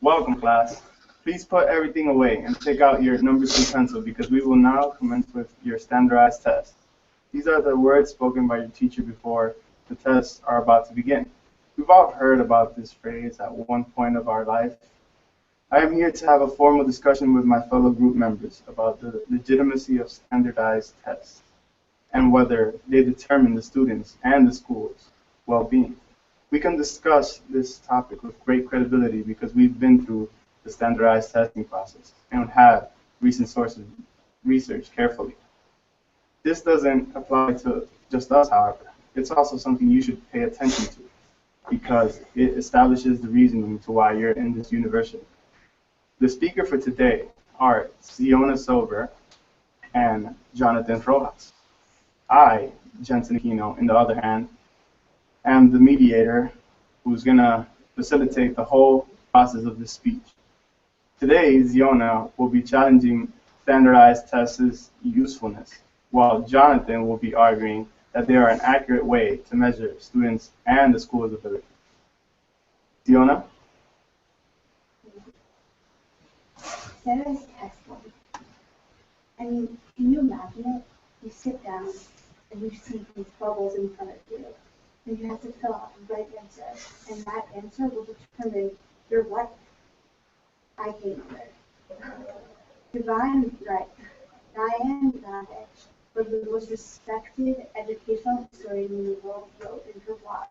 Welcome, class. Please put everything away and take out your numbers and pencil because we will now commence with your standardized test. These are the words spoken by your teacher before the tests are about to begin. We've all heard about this phrase at one point of our life. I am here to have a formal discussion with my fellow group members about the legitimacy of standardized tests and whether they determine the students' and the school's well-being. We can discuss this topic with great credibility because we've been through the standardized testing process and have recent sources researched carefully. This doesn't apply to just us, however. It's also something you should pay attention to because it establishes the reasoning to why you're in this university. The speaker for today are Siona Silver and Jonathan Rojas. I, Jensen Aquino, on the other hand, am the mediator who's going to facilitate the whole process of this speech. Today, Ziona will be challenging standardized tests' usefulness, while Jonathan will be arguing that they are an accurate way to measure students and the school's ability. Ziona? Standardized testing. I mean, can you imagine it? You sit down and you see these bubbles in front of you, and you have to fill out the right answer, and that answer will determine your life. I hate it. Diane Ravitch was the most respected educational historian in the world, wrote in her blog.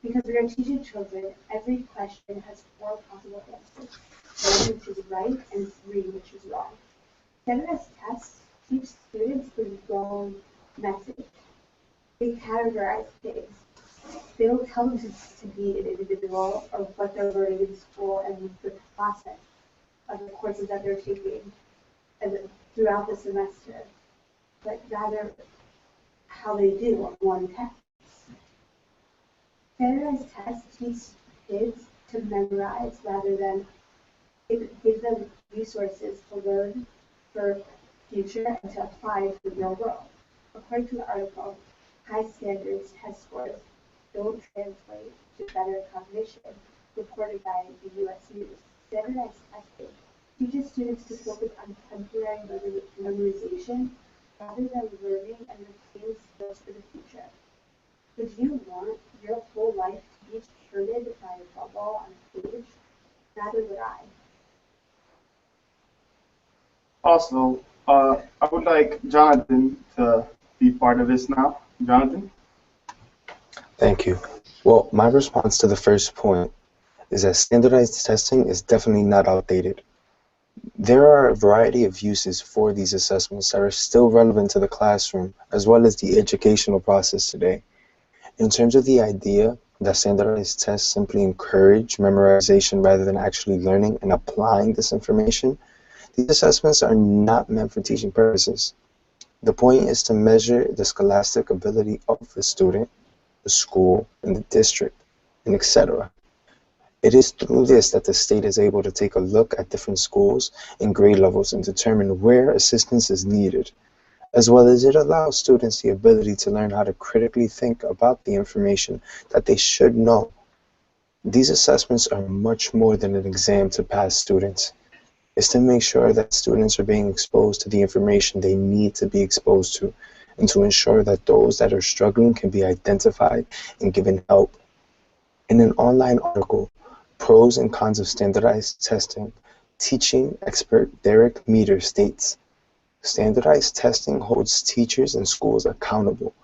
Because we are teaching children, every question has 4 possible answers, 1 which is right and 3 which is wrong. Standardized tests teach students the wrong message. They categorize things. They don't tell them to be an individual or what they're learning in school and the process of the courses that they're taking throughout the semester, but rather how they do on one test. Standardized tests teach kids to memorize rather than give them resources to learn for future and to apply to the real world. According to the article, high standards test scores don't translate to better cognition, reported by the U.S. News. Standardized testing teaches students to focus on temporary memorization rather than learning and retaining skills for the future. Would you want your whole life to be determined by a bubble on a page? Neither would I. Also, I would like Jonathan to be part of this now. Jonathan? Thank you. Well, my response to the first point is that standardized testing is definitely not outdated. There are a variety of uses for these assessments that are still relevant to the classroom as well as the educational process today. In terms of the idea that standardized tests simply encourage memorization rather than actually learning and applying this information, these assessments are not meant for teaching purposes. The point is to measure the scholastic ability of the student, the school, and the district, and etc. It is through this that the state is able to take a look at different schools and grade levels and determine where assistance is needed, as well as it allows students the ability to learn how to critically think about the information that they should know. These assessments are much more than an exam to pass students. It's to make sure that students are being exposed to the information they need to be exposed to, and to ensure that those that are struggling can be identified and given help. In an online article, Pros and Cons of Standardized Testing, teaching expert Derek Meter states, standardized testing holds teachers and schools accountable.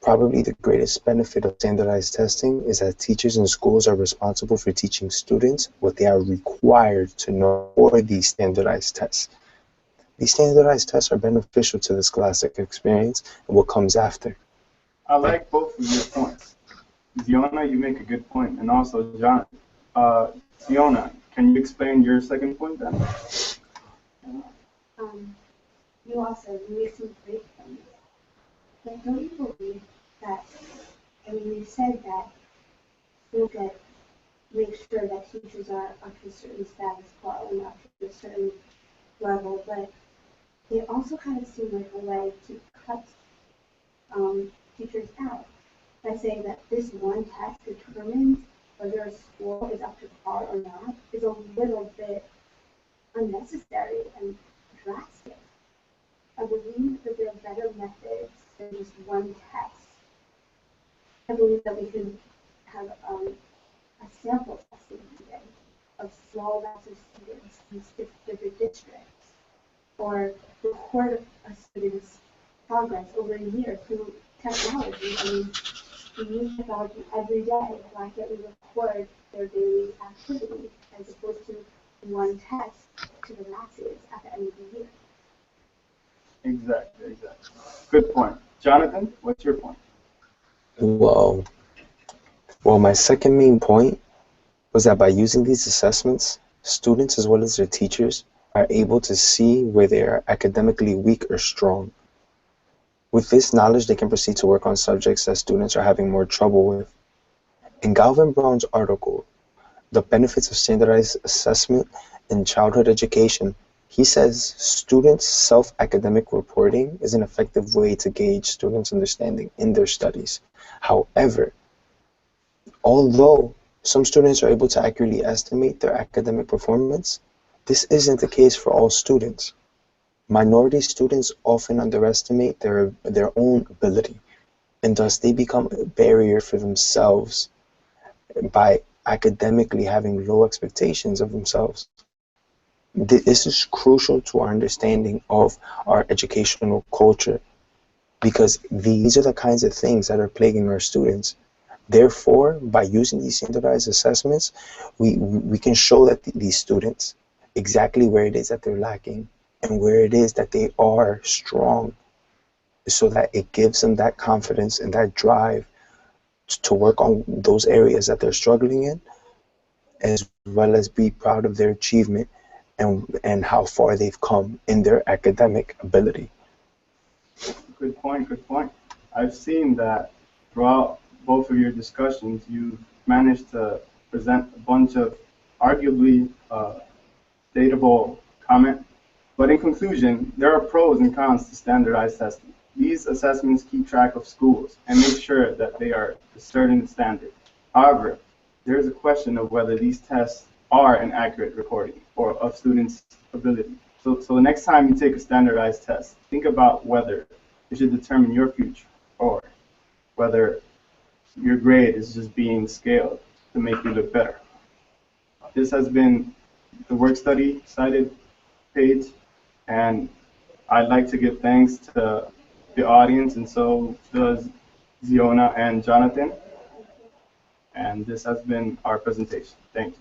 Probably the greatest benefit of standardized testing is that teachers and schools are responsible for teaching students what they are required to know for these standardized tests. These standardized tests are beneficial to the scholastic experience and what comes after. I like both of your points. Ziona, you make a good point, and also John. Ziona, can you explain your second point then? You made some great points. But don't you believe that, you said that you'll make sure that teachers are up to a certain status quo and up to a certain level, but it also kind of seemed like a way to cut teachers out by saying that this one test determines whether a school is up to par or not is a little bit unnecessary and drastic. I believe that there are better methods than just one test. I believe that we can have a sample testing even of small amounts of students in different districts, or record a student's progress over a year through technology. I mean, we use technology every day. Why can't we record their daily activity as opposed to one test to the masses at the end of the year? Exactly, exactly. Good point. Jonathan, what's your point? Well, my second main point was that by using these assessments, students as well as their teachers are able to see where they are academically weak or strong. With this knowledge, they can proceed to work on subjects that students are having more trouble with. In Galvin Brown's article, The Benefits of Standardized Assessment in Childhood Education, he says students' self-academic reporting is an effective way to gauge students' understanding in their studies. However, although some students are able to accurately estimate their academic performance, this isn't the case for all students. Minority students often underestimate their own ability, and thus they become a barrier for themselves by academically having low expectations of themselves. This is crucial to our understanding of our educational culture, because these are the kinds of things that are plaguing our students. Therefore, by using these standardized assessments, we can show that these students exactly where it is that they're lacking and where it is that they are strong, so that it gives them that confidence and that drive to work on those areas that they're struggling in, as well as be proud of their achievement and how far they've come in their academic ability. Good point, good point. I've seen that throughout both of your discussions, you've managed to present a bunch of arguably dateable comment. But in conclusion, there are pros and cons to standardized testing. These assessments keep track of schools and make sure that they are a certain standard. However, there is a question of whether these tests are an accurate recording or of students' ability. So the next time you take a standardized test, think about whether it should determine your future or whether your grade is just being scaled to make you look better. This has been the work study cited page, and I'd like to give thanks to the audience, and so does Ziona and Jonathan. And this has been our presentation. Thank you.